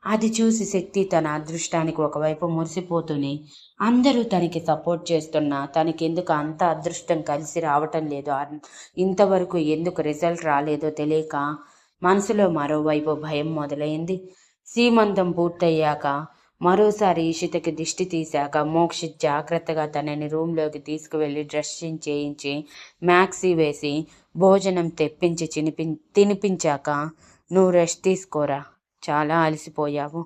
అది చూసి శక్తి తన అదృష్టానికి ఒకవైపు మురిసిపోతూనే అందరూ తనకి సపోర్ట్ చేస్తున్నా తనకెందుకు అంత అదృష్టం కలిసి రావటం లేదు, ఇంతవరకు ఎందుకు రిజల్ట్ రాలేదో తెలియక మనసులో మరోవైపు భయం మొదలైంది. సీమంతం పూర్తయ్యాక మరోసారి ఈషితకి దిష్టి తీశాక మోక్షిత్ జాగ్రత్తగా తనని రూంలోకి తీసుకువెళ్ళి డ్రెస్సింగ్ చేయించి మ్యాక్సీ వేసి భోజనం తెప్పించి తినిపించాక, నువ్వు రెస్ట్ తీసుకోరా, చాలా అలసిపోయావు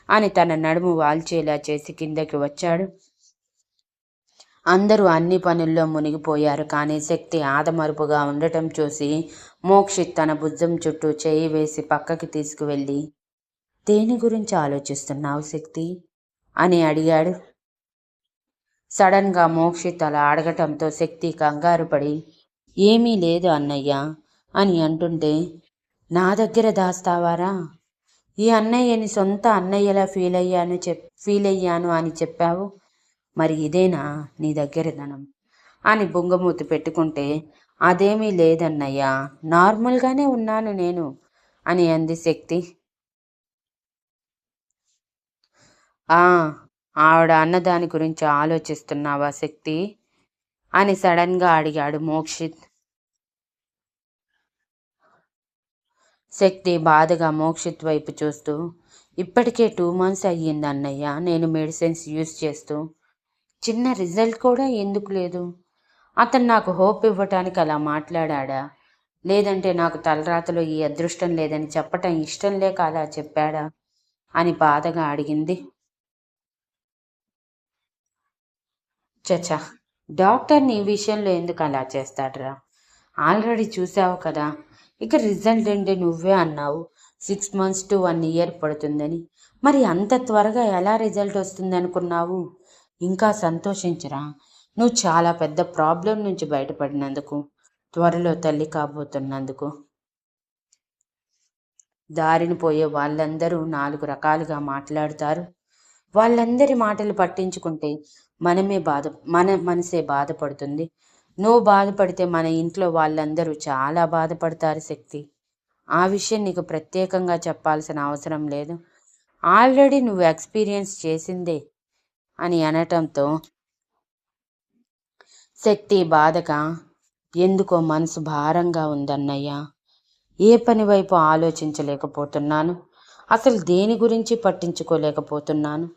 అని తన నడుము వాల్చేలా చేసి కిందకి వచ్చాడు. అందరూ అన్ని పనుల్లో మునిగిపోయారు. కానీ శక్తి ఆదమరుపుగా ఉండటం చూసి మోక్షిత్ తన భుజం చుట్టూ చేయి వేసి పక్కకి తీసుకువెళ్ళి, దేని గురించి ఆలోచిస్తున్నావు శక్తి అని అడిగాడు. సడన్గా మోక్షిత్ అలా అడగటంతో శక్తి కంగారు పడి, ఏమీ లేదు అన్నయ్య అని అంటుంటే, నా దగ్గర దాస్తావారా? ఈ అన్నయ్యని సొంత అన్నయ్యలా ఫీల్ అయ్యాను అని చెప్పావు, మరి ఇదేనా నీ దగ్గర ధనం అని బుంగమూతి పెట్టుకుంటే, అదేమీ లేదన్నయ్య, నార్మల్గానే ఉన్నాను నేను అని అంది శక్తి. ఆవిడ అన్నదాని గురించి ఆలోచిస్తున్నావా శక్తి అని సడన్గా అడిగాడు మోక్షిత్. శక్తి బాధగా మోక్షిత్ వైపు చూస్తూ, ఇప్పటికే 2 months అయ్యింది అన్నయ్య నేను మెడిసిన్స్ యూజ్ చేస్తూ, చిన్న రిజల్ట్ కూడా ఎందుకు లేదు? అతను నాకు హోప్ ఇవ్వటానికి అలా మాట్లాడా, లేదంటే నాకు తలరాతలో ఈ అదృష్టం లేదని చెప్పటం ఇష్టం లేక అలా చెప్పాడా అని బాధగా అడిగింది. చచా, డాక్టర్ నీ విషయంలో ఎందుకు అలా చేస్తాడ్రా? ఆల్రెడీ చూసావు కదా, ఇక రిజల్ట్ అంటే నువ్వే అన్నావు 6 months to 1 year పడుతుందని. మరి అంత త్వరగా ఎలా రిజల్ట్ వస్తుంది అనుకున్నావు? ఇంకా సంతోషించరా, నువ్వు చాలా పెద్ద ప్రాబ్లం నుంచి బయటపడినందుకు, త్వరలో తల్లి కాబోతున్నందుకు. దారిని పోయే వాళ్ళందరూ 4 రకాలుగా మాట్లాడుతారు. వాళ్ళందరి మాటలు పట్టించుకుంటే మన మనసే బాధపడుతుంది. నువ్వు బాధపడితే మన ఇంట్లో వాళ్ళందరూ చాలా బాధపడతారు శక్తి. ఆ విషయం నీకు ప్రత్యేకంగా చెప్పాల్సిన అవసరం లేదు, ఆల్రెడీ నువ్వు ఎక్స్పీరియన్స్ చేసిందే అని అనటంతో శక్తి బాధగా, ఎందుకో మనసు భారంగా ఉందన్నయ్య, ఏ పని వైపు ఆలోచించలేకపోతున్నాను, అసలు దేని గురించి పట్టించుకోలేకపోతున్నాను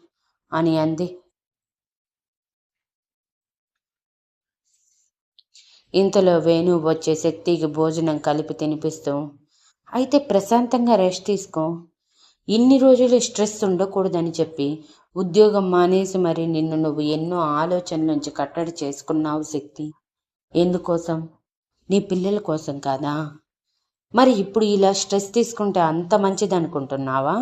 అని అంది. ఇంతలో వేణు వచ్చే శక్తికి భోజనం కలిపి తినిపిస్తూ, అయితే ప్రశాంతంగా రెస్ట్ తీసుకో, ఇన్ని రోజులు స్ట్రెస్ ఉండకూడదని చెప్పి ఉద్యోగం మానేసి మరి నిన్ను నువ్వు ఎన్నో ఆలోచనల నుంచి కట్టడి చేసుకున్నావు శక్తి. ఎందుకోసం? నీ పిల్లల కోసం కాదా? మరి ఇప్పుడు ఇలా స్ట్రెస్ తీసుకుంటే అంత మంచిది అనుకుంటున్నావా?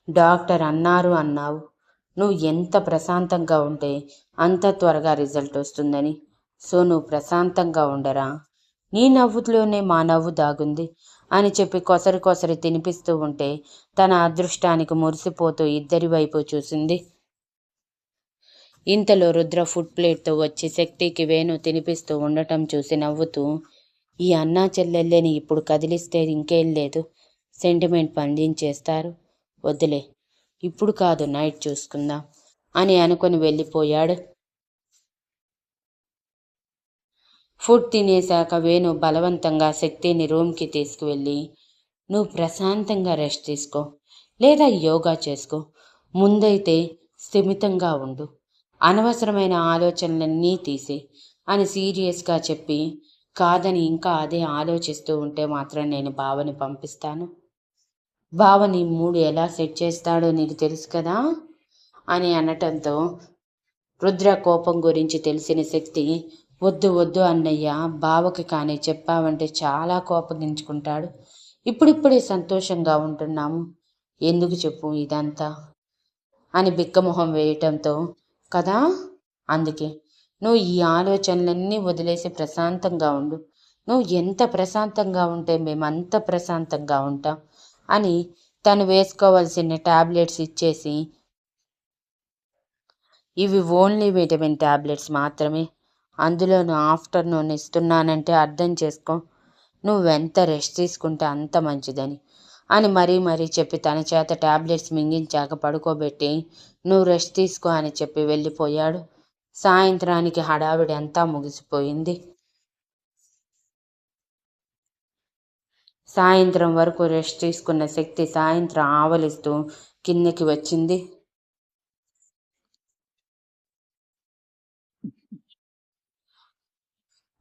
డాక్టర్ అన్నావు, నువ్వు ఎంత ప్రశాంతంగా ఉంటే అంత త్వరగా రిజల్ట్ వస్తుందని. సో నువ్వు ప్రశాంతంగా ఉండరా, నీ నవ్వులోనే మా నవ్వు దాగుంది అని చెప్పి కొసరి తినిపిస్తూ ఉంటే తన అదృష్టానికి మురిసిపోతూ ఇద్దరి వైపు చూసింది. ఇంతలో రుద్ర ఫుడ్ ప్లేట్తో వచ్చి శక్తికి వేణు తినిపిస్తూ ఉండటం చూసి నవ్వుతూ, ఈ అన్నా చెల్లెళ్ళని ఇప్పుడు కదిలిస్తే ఇంకేం లేదు, సెంటిమెంట్ పండించేస్తారు, వద్దులే, ఇప్పుడు కాదు నైట్ చూసుకుందాం అని అనుకుని వెళ్ళిపోయాడు. ఫుడ్ తినేశాక వేణు బలవంతంగా శక్తిని రూమ్కి తీసుకువెళ్ళి, నువ్వు ప్రశాంతంగా రెస్ట్ తీసుకో లేదా యోగా చేసుకో, ముందైతే స్థిమితంగా ఉండు, అనవసరమైన ఆలోచనలన్నీ తీసే అని సీరియస్గా చెప్పి, కాదని ఇంకా అదే ఆలోచిస్తూ ఉంటే మాత్రం నేను బావని పంపిస్తాను, బావని మూడు ఎలా సెట్ చేస్తాడో నీకు తెలుసు కదా అని అనటంతో రుద్ర కోపం గురించి తెలిసిన శక్తి, వద్దు అన్నయ్య, బావకి కానీ చెప్పావంటే చాలా కోపగించుకుంటాడు, ఇప్పుడిప్పుడే సంతోషంగా ఉంటున్నాము, ఎందుకు చెప్పు ఇదంతా అని బిక్కమొహం వేయటంతో, కదా అందుకే నువ్వు ఈ ఆలోచనలన్నీ వదిలేసి ప్రశాంతంగా ఉండు, నువ్వు ఎంత ప్రశాంతంగా ఉంటే మేమంత ప్రశాంతంగా ఉంటాం అని తను వేసుకోవాల్సిన టాబ్లెట్స్ ఇచ్చేసి, ఇవి ఓన్లీ విటమిన్ టాబ్లెట్స్ మాత్రమే, అందులోనూ ఆఫ్టర్నూన్ ఇస్తున్నానంటే అర్థం చేసుకో, నువ్వెంత రెస్ట్ తీసుకుంటే అంత మంచిదని, అని మరీ మరీ చెప్పి తన చేత టాబ్లెట్స్ మింగించాక పడుకోబెట్టి నువ్వు రెస్ట్ తీసుకో అని చెప్పి వెళ్ళిపోయాడు. సాయంత్రానికి హడావిడి అంతా ముగిసిపోయింది. సాయంత్రం వరకు రెస్ట్ తీసుకున్న శక్తి సాయంత్రం ఆవలిస్తూ కిందకి వచ్చింది.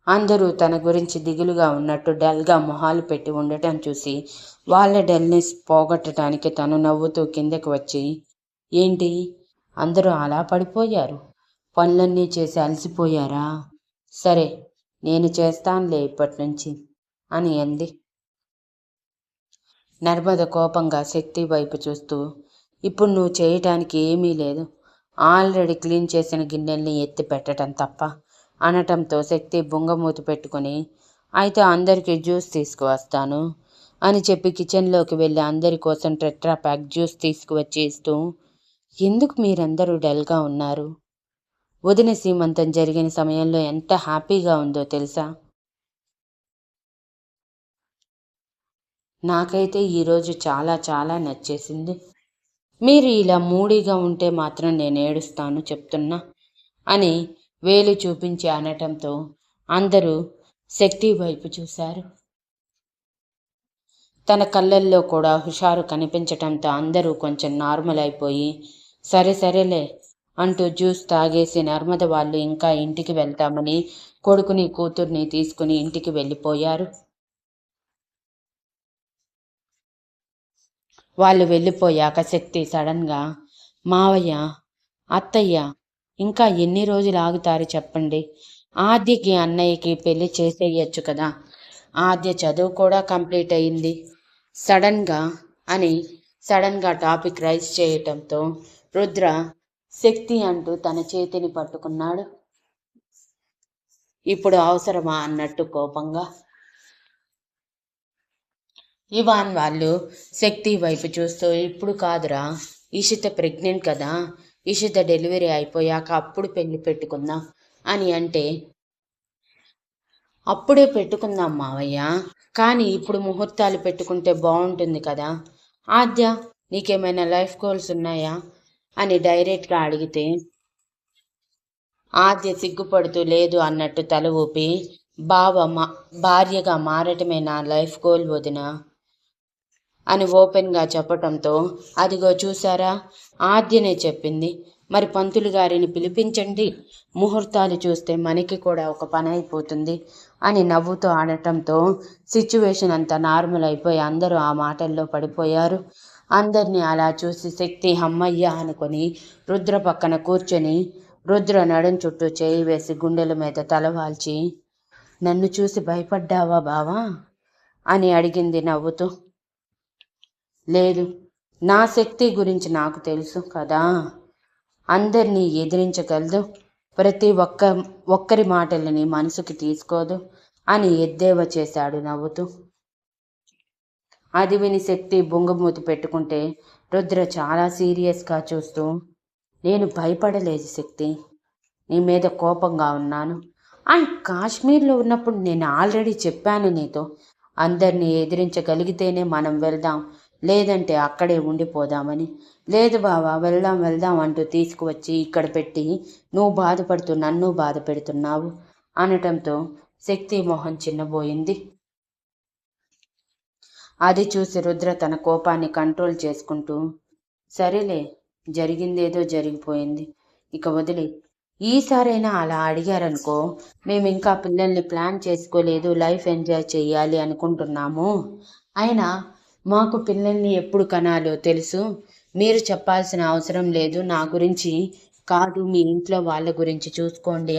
అందరూ తన గురించి దిగులుగా ఉన్నట్టు డల్గా మొహాలు పెట్టి ఉండటం చూసి వాళ్ళ డల్నెస్ పోగొట్టడానికి తను నవ్వుతూ కిందకి వచ్చి, ఏంటి అందరూ అలా పడిపోయారు? పనులన్నీ చేసి అలసిపోయారా? సరే, నేను చేస్తానులే ఇప్పటి నుంచి అని అంది. నర్మద కోపంగా శక్తి వైపు చూస్తూ, ఇప్పుడు నువ్వు చేయటానికి ఏమీ లేదు, ఆల్రెడీ క్లీన్ చేసిన గిన్నెల్ని ఎత్తి పెట్టడం తప్ప అనటంతో శక్తి బుంగమూతి పెట్టుకుని, అయితే అందరికీ జ్యూస్ తీసుకువస్తాను అని చెప్పి కిచెన్లోకి వెళ్ళి అందరి కోసం టెట్రా ప్యాక్ జ్యూస్ తీసుకువచ్చి ఇస్తూ, ఎందుకు మీరందరూ డల్గా ఉన్నారు? వదిన సీమంతం జరిగిన సమయంలో ఎంత హ్యాపీగా ఉందో తెలుసా? నాకైతే ఈరోజు చాలా చాలా నచ్చేసింది. మీరు ఇలా మూడీగా ఉంటే మాత్రం నేను ఏడుస్తాను చెప్తున్నా అని వేలు చూపించి అనటంతో అందరూ శక్తి వైపు చూశారు. తన కళ్ళల్లో కూడా హుషారు కనిపించటంతో అందరూ కొంచెం నార్మల్ అయిపోయి సరే సరేలే అంటూ జ్యూస్ తాగేసి నర్మద వాళ్ళు ఇంకా ఇంటికి వెళ్తామని కొడుకుని కూతుర్ని తీసుకుని ఇంటికి వెళ్ళిపోయారు. వాళ్ళు వెళ్ళిపోయాక శక్తి సడన్గా, మావయ్య, అత్తయ్య ఇంకా ఎన్ని రోజులు ఆగుతారు చెప్పండి? ఆద్యకి అన్నయ్యకి పెళ్లి చేసేయచ్చు కదా, ఆద్య చదువు కూడా కంప్లీట్ అయింది సడన్గా అని సడన్గా టాపిక్ రైజ్ చేయటంతో రుద్ర శక్తి అంటూ తన చేతిని పట్టుకున్నాడు. ఇప్పుడు అవసరమా అన్నట్టు కోపంగా. ఇవాన్ వాళ్ళు శక్తి వైపు చూస్తూ, ఇప్పుడు కాదురా, ఇషిత ప్రెగ్నెంట్ కదా, ఇషిత డెలివరీ అయిపోయాక అప్పుడు పెళ్లి పెట్టుకుందాం అని అంటే, అప్పుడే పెట్టుకుందాం మావయ్య, కానీ ఇప్పుడు ముహూర్తాలు పెట్టుకుంటే బాగుంటుంది కదా. ఆద్య, నీకేమైనా లైఫ్ గోల్స్ ఉన్నాయా అని డైరెక్ట్గా అడిగితే ఆద్య సిగ్గుపడుతూ లేదు అన్నట్టు తల ఊపి, భార్యగా మారటమే నా లైఫ్ గోల్ వదిన అని ఓపెన్గా చెప్పటంతో, అదిగో చూసారా, ఆద్యనే చెప్పింది, మరి పంతులు గారిని పిలిపించండి, ముహూర్తాలు చూస్తే మనకి కూడా ఒక పని అయిపోతుంది అని నవ్వుతూ ఆడటంతో సిచ్యువేషన్ అంతా నార్మల్ అయిపోయి అందరూ ఆ మాటల్లో పడిపోయారు. అందరినీ అలా చూసి శక్తి హమ్మయ్య అనుకొని రుద్ర పక్కన కూర్చొని రుద్ర నడుం చుట్టూ చేయి వేసి గుండెల మీద తలవాల్చి, నన్ను చూసి భయపడ్డావా బావా అని అడిగింది నవ్వుతూ. లేదు, నా శక్తి గురించి నాకు తెలుసు కదా, అందరినీ ఎదిరించగలదు, ప్రతి ఒక్కరి మాటలని మనసుకి తీసుకోదు అని ఎద్దేవా చేశాడు నవ్వుతూ. అది విని శక్తి బొంగమూతి పెట్టుకుంటే రుద్ర చాలా సీరియస్గా చూస్తూ, నేను భయపడలేదు శక్తి, నీ మీద కోపంగా ఉన్నాను. అండ్ కాశ్మీర్లో ఉన్నప్పుడు నేను ఆల్రెడీ చెప్పాను నీతో, అందరినీ ఎదిరించగలిగితేనే మనం వెళ్దాం, లేదంటే అక్కడే ఉండిపోదామని. లేదు బావా, వెళ్దాం వెళ్దాం అంటూ తీసుకువచ్చి ఇక్కడ పెట్టి నువ్వు బాధపడుతూ నన్ను బాధ పెడుతున్నావు అనటంతో శక్తి మొహం చిన్నబోయింది. అది చూసి రుద్ర తన కోపాన్ని కంట్రోల్ చేసుకుంటూ, సరేలే, జరిగిందేదో జరిగిపోయింది, ఇక వదిలే, ఈసారైనా అలా అడిగారనుకో, మేము ఇంకా పిల్లల్ని ప్లాన్ చేసుకోలేదు, లైఫ్ ఎంజాయ్ చేయాలి అనుకుంటున్నాము, అయినా మాకు పిల్లల్ని ఎప్పుడు కనాలో తెలుసు, మీరు చెప్పాల్సిన అవసరం లేదు, నా గురించి కాదు మీ ఇంట్లో వాళ్ళ గురించి చూసుకోండి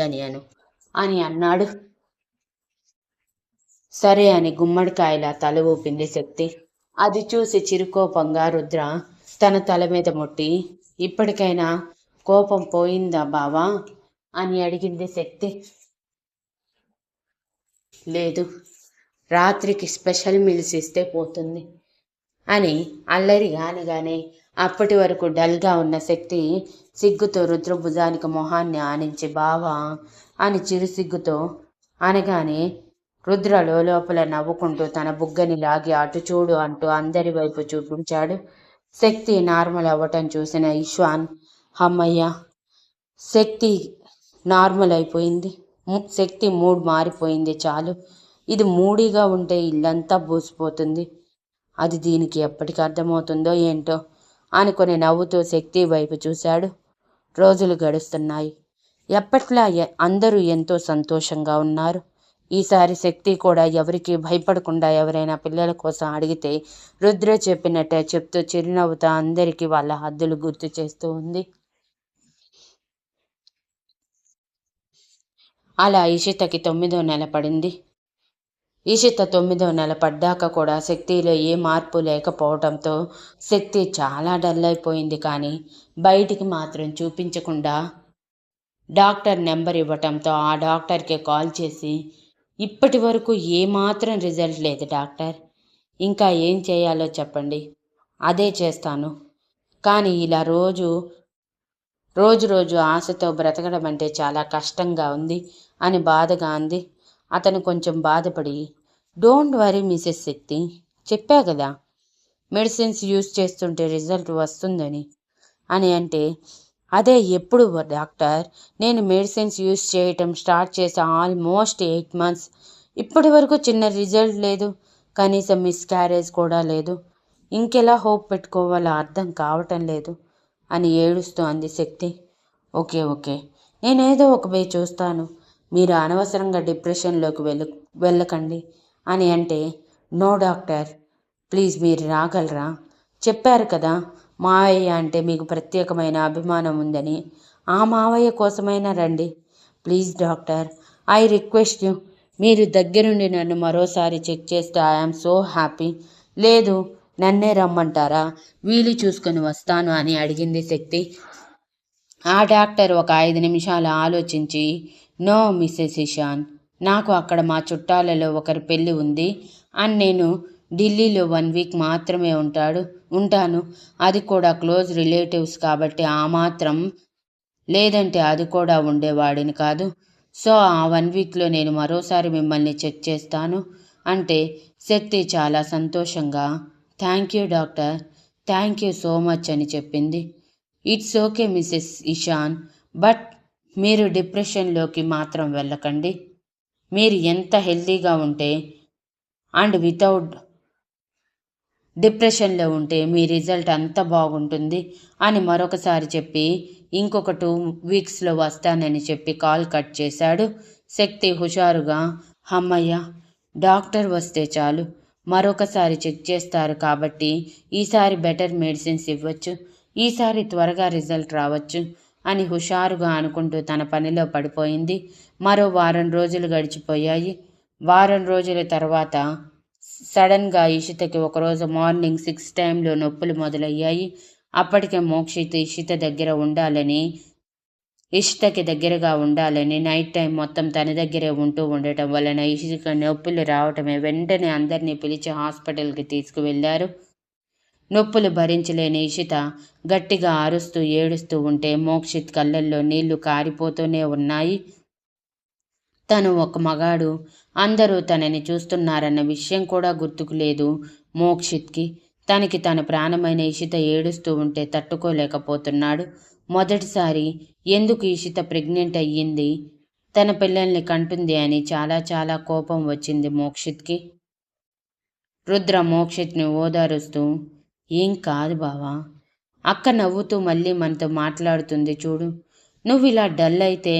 అని అన్నాడు. సరే అని గుమ్మడికాయలా తల ఊపింది శక్తి. అది చూసి చిరుకోపంగా రుద్ర తన తల మీద ముట్టి, ఇప్పటికైనా కోపం పోయిందా బావా అని అడిగింది శక్తి. లేదు, రాత్రికి స్పెషల్ మీల్స్ ఇస్తే పోతుంది అని అల్లరి అనగానే అప్పటి వరకు డల్గా ఉన్న శక్తి సిగ్గుతో రుద్ర భుజానికి మొహాన్ని ఆనించి బావా అని చిరు సిగ్గుతో అనగానే రుద్ర లోపల నవ్వుకుంటూ తన బుగ్గని లాగి అటు చూడు అంటూ అందరి వైపు చూపించాడు. శక్తి నార్మల్ అవ్వటం చూసిన ఇష్వాన్, అమ్మయ్య, శక్తి నార్మల్ అయిపోయింది, శక్తి మూడ్ మారిపోయింది, చాలు. ఇది మూడీగా ఉంటే ఇల్లంతా బూసిపోతుంది. అది దీనికి ఎప్పటికి అర్థమవుతుందో ఏంటో అనుకుని నవ్వుతూ శక్తి వైపు చూశాడు. రోజులు గడుస్తున్నాయి. ఎప్పట్లా అందరూ ఎంతో సంతోషంగా ఉన్నారు. ఈసారి శక్తి కూడా ఎవరికి భయపడకుండా ఎవరైనా పిల్లల కోసం అడిగితే రుద్ర చెప్పినట్టే చెప్తూ చిరునవ్వుతో అందరికీ వాళ్ళ హద్దులు గుర్తు చేస్తూ ఉంది. అలా ఇషితకి 9వ నెల పడింది. ఇషిత 9వ నెల పడ్డాక కూడా శక్తిలో ఏ మార్పు లేకపోవడంతో శక్తి చాలా డల్ అయిపోయింది. కానీ బయటికి మాత్రం చూపించకుండా డాక్టర్ నెంబర్ ఇవ్వటంతో ఆ డాక్టర్కి కాల్ చేసి, ఇప్పటి వరకు ఏమాత్రం రిజల్ట్ లేదు డాక్టర్, ఇంకా ఏం చేయాలో చెప్పండి, అదే చేస్తాను. కానీ ఇలా రోజు రోజు ఆశతో బ్రతకడం అంటే చాలా కష్టంగా ఉంది అని బాధగా అంది. అతను కొంచెం బాధపడి, డోంట్ వరీ మిసెస్ శక్తి, చెప్పా కదా మెడిసిన్స్ యూజ్ చేస్తుంటే రిజల్ట్ వస్తుందని అని అంటే, అదే ఎప్పుడు డాక్టర్, నేను మెడిసిన్స్ యూజ్ చేయటం స్టార్ట్ చేసి ఆల్మోస్ట్ 8 months, ఇప్పటి వరకు చిన్న రిజల్ట్ లేదు, కనీసం మిస్క్యారేజ్ కూడా లేదు, ఇంకెలా హోప్ పెట్టుకోవాలో అర్థం కావటం లేదు అని ఏడుస్తూ అంది శక్తి. ఓకే, నేనేదో ఒక వే చూస్తాను, మీరు అనవసరంగా డిప్రెషన్లోకి వెళ్ళకండి అని అంటే, నో డాక్టర్, ప్లీజ్ మీరు రాగలరా, చెప్పారు కదా మావయ్య అంటే మీకు ప్రత్యేకమైన అభిమానం ఉందని, ఆ మావయ్య కోసమైనా రండి please doctor, I request you, మీరు దగ్గరుండి నన్ను మరోసారి చెక్ చేస్తే ఐఆమ్ సో హ్యాపీ. లేదు నన్నే రమ్మంటారా, వీలు చూసుకొని వస్తాను అని అడిగింది శక్తి. ఆ డాక్టర్ ఒక 5 నిమిషాలు ఆలోచించి, నో మిస్సెస్ ఇషాన్, నాకు అక్కడ మా చుట్టాలలో ఒకరి పెళ్ళి ఉంది అని నేను ఢిల్లీలో 1 week మాత్రమే ఉంటాను, అది కూడా క్లోజ్ రిలేటివ్స్ కాబట్టి ఆ మాత్రం, లేదంటే అది కూడా ఉండేవాడిని కాదు. సో ఆ 1 weekలో నేను మరోసారి మిమ్మల్ని చెక్ చేస్తాను అంటే శక్తి చాలా సంతోషంగా, thank you doctor, thank you so much అని చెప్పింది. It's okay Mrs Ishan, but మీరు డిప్రెషన్లోకి మాత్రం వెళ్ళకండి, మీరు ఎంత హెల్తీగా ఉంటే అండ్ వితౌట్ డిప్రెషన్లో ఉంటే మీ రిజల్ట్ అంత బాగుంటుంది అని మరొకసారి చెప్పి ఇంకొక 2 weeksలో వస్తానని చెప్పి కాల్ కట్ చేశాడు. శక్తి హుషారుగా, అమ్మయ్య, డాక్టర్ వస్తే చాలు, మరొకసారి చెక్ చేస్తారు కాబట్టి ఈసారి బెటర్ మెడిసిన్స్ ఇవ్వచ్చు, ఈసారి త్వరగా రిజల్ట్ రావచ్చు అని హుషారుగా అనుకుంటూ తన పనిలో పడిపోయింది. మరో 1 వారం రోజులు గడిచిపోయాయి. 1 వారం రోజుల తర్వాత సడన్గా ఇషితకి ఒకరోజు మార్నింగ్ 6 టైంలో నొప్పులు మొదలయ్యాయి. అప్పటికే మోక్షిత్ ఇషితకి దగ్గరగా ఉండాలని నైట్ టైం మొత్తం తన దగ్గరే ఉంటూ ఉండటం వలన ఇషితకి నొప్పులు రావటమే వెంటనే అందరినీ పిలిచి హాస్పిటల్కి తీసుకువెళ్లారు. నొప్పులు భరించలేని ఇషిత గట్టిగా అరుస్తూ ఏడుస్తూ ఉంటే మోక్షిత్ కళ్ళల్లో నీళ్లు కారిపోతూనే ఉన్నాయి. తను ఒక మగాడు, అందరూ తనని చూస్తున్నారన్న విషయం కూడా గుర్తుకు లేదు మోక్షిత్కి. తనకి తన ప్రాణమైన ఇషిత ఏడుస్తూ ఉంటే తట్టుకోలేకపోతున్నాడు. మొదటిసారి ఎందుకు ఇషిత ప్రెగ్నెంట్ అయ్యింది, తన పిల్లల్ని కంటుంది అని చాలా చాలా కోపం వచ్చింది మోక్షిత్కి. రుద్ర మోక్షిత్ని ఓదారుస్తూ, ఏం కాదు బావా, అక్క నవ్వుతూ మళ్ళీ మనతో మాట్లాడుతుంది చూడు, నువ్వు ఇలా డల్ అయితే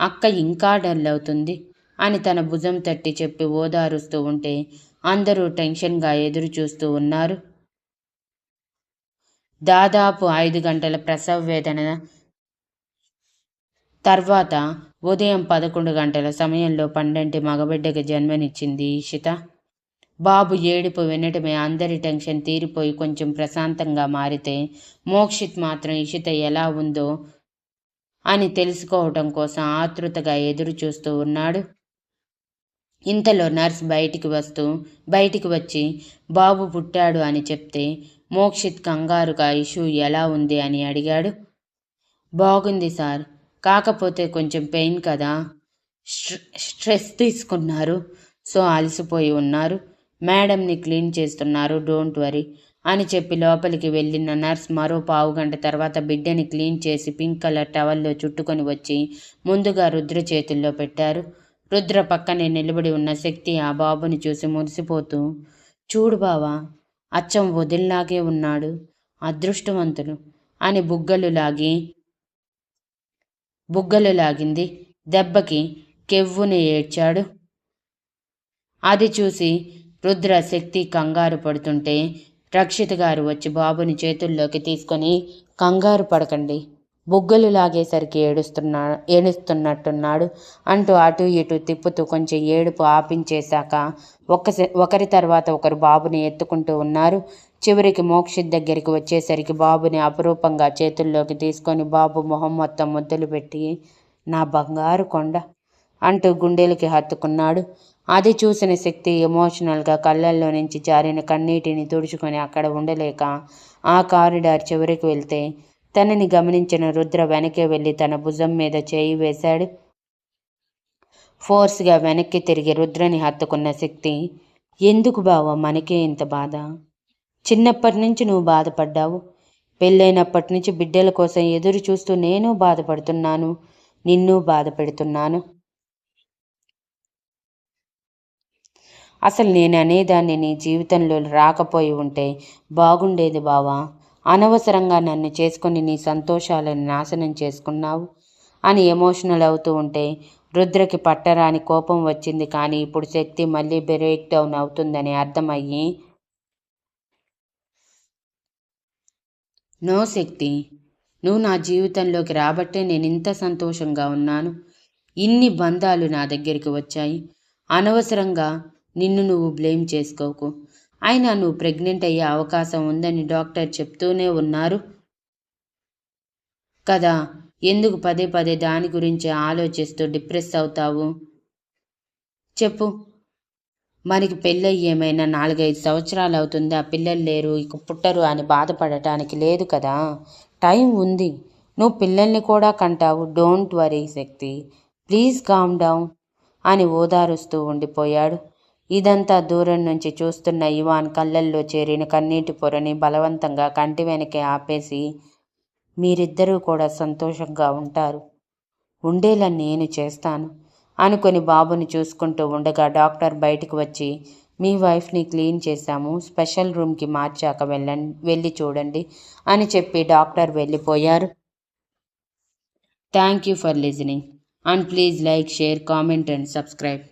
అక్క ఇంకా డల్ అవుతుంది అని తన భుజం తట్టి చెప్పి ఓదారుస్తూ ఉంటే అందరూ టెన్షన్గా ఎదురు చూస్తూ ఉన్నారు. దాదాపు 5 గంటల ప్రసవ వేదన తర్వాత ఉదయం 11 గంటల సమయంలో 12 మగబిడ్డకి జన్మనిచ్చింది ఇషిత. బాబు ఏడుపు వినటమే అందరి టెన్షన్ తీరిపోయి కొంచెం ప్రశాంతంగా మారితే మోక్షిత్ మాత్రం ఇషిత ఎలా ఉందో అని తెలుసుకోవటం కోసం ఆతృతగా ఎదురు చూస్తూ ఉన్నాడు. ఇంతలో నర్స్ బయటికి వచ్చి బాబు పుట్టాడు అని చెప్తే మోక్షిత్ కంగారుగా ఇషు ఎలా ఉంది అని అడిగాడు. బాగుంది సార్, కాకపోతే కొంచెం పెయిన్ కదా, స్ట్రెస్ తీసుకున్నారు, సో అలసిపోయి ఉన్నారు. మేడంని క్లీన్ చేస్తున్నారు, డోంట్ వరీ అని చెప్పి లోపలికి వెళ్ళిన నర్స్ మరో పావుగంట తర్వాత బిడ్డని క్లీన్ చేసి పింక్ కలర్ టవల్లో చుట్టుకొని వచ్చి ముందుగా రుద్ర చేతుల్లో పెట్టారు. రుద్ర పక్కనే నిలబడి ఉన్న శక్తి ఆ బాబుని చూసి మురిసిపోతూ, చూడు బావా, అచ్చం వదిల్లాగే ఉన్నాడు, అదృష్టవంతుడు అని బుగ్గలు లాగింది. దెబ్బకి కెవ్వుని ఏడ్చాడు. అది చూసి రుద్ర శక్తి కంగారు పడుతుంటే రక్షిత్ గారు వచ్చి బాబుని చేతుల్లోకి తీసుకొని, కంగారు పడకండి, బుగ్గలు లాగేసరికి ఏడుస్తున్నట్టున్నాడు అంటూ అటు ఇటు తిప్పుతూ కొంచెం ఏడుపు ఆపించేశాక ఒకరి తర్వాత ఒకరు బాబుని ఎత్తుకుంటూ ఉన్నారు. చివరికి మోక్షిత్ దగ్గరికి వచ్చేసరికి బాబుని అపురూపంగా చేతుల్లోకి తీసుకొని బాబు మొహం మొత్తం ముద్దులు పెట్టి, నా బంగారు కొండ అంటూ గుండెలకి హత్తుకున్నాడు. అది చూసిన శక్తి ఎమోషనల్గా కళ్ళల్లో నుంచి జారిన కన్నీటిని తుడుచుకొని అక్కడ ఉండలేక ఆ కారిడార్ చివరికి వెళ్తే తనని గమనించిన రుద్ర వెనకే వెళ్ళి తన భుజం మీద చేయి వేశాడు. ఫోర్స్గా వెనక్కి తిరిగి రుద్రని హత్తుకున్న శక్తి, ఎందుకు బావ మనకే ఇంత బాధ? చిన్నప్పటి నుంచి నువ్వు బాధపడ్డావు, పెళ్ళైనప్పటి నుంచి బిడ్డల కోసం ఎదురు చూస్తూ నేను బాధపడుతున్నాను, నిన్ను బాధ పెడుతున్నాను. అసలు నేను అనేదాన్ని నీ జీవితంలో రాకపోయి ఉంటే బాగుండేది బావా. అనవసరంగా నన్ను చేసుకొని నీ సంతోషాలను నాశనం చేసుకున్నావు అని ఎమోషనల్ అవుతూ ఉంటే రుద్రకి పట్టరాని కోపం వచ్చింది. కానీ ఇప్పుడు శక్తి మళ్ళీ బ్రేక్ డౌన్ అవుతుందని అర్థమయ్యి, నో శక్తి, నువ్వు నా జీవితంలోకి రాబట్టే నేను ఇంత సంతోషంగా ఉన్నాను. ఇన్ని బంధాలు నా దగ్గరికి వచ్చాయి. అనవసరంగా నిన్ను నువ్వు బ్లేమ్ చేసుకోకు. అయినా నువ్వు ప్రెగ్నెంట్ అయ్యే అవకాశం ఉందని డాక్టర్ చెప్తూనే ఉన్నారు కదా, ఎందుకు పదే పదే దాని గురించి ఆలోచిస్తూ డిప్రెస్ అవుతావు? చెప్పు, మనకి పెళ్ళయి ఏమైనా 4-5 సంవత్సరాలు అవుతుందా? పిల్లలు లేరు, ఇక పుట్టరు అని బాధపడటానికి లేదు కదా, టైం ఉంది. నువ్వు పిల్లల్ని కూడా కంటావు. Don't worry Shakti, please calm down అని ఓదారుస్తూ ఉండిపోయాడు. ఇదంతా దూరం నుంచి చూస్తున్న ఇవాన్ కళ్ళల్లో చేరిన కన్నీటి పొరని బలవంతంగా కంటి వెనకే ఆపేసి, మీరిద్దరూ కూడా సంతోషంగా ఉంటారు, ఉండేలా నేను చేస్తాను అనుకొని బాబుని చూసుకుంటూ ఉండగా డాక్టర్ బయటకు వచ్చి, మీ వైఫ్ని క్లీన్ చేశాము, స్పెషల్ రూమ్కి మార్చాక వెళ్ళి చూడండి అని చెప్పి డాక్టర్ వెళ్ళిపోయారు. Thank you for listening and please like, share, comment and subscribe.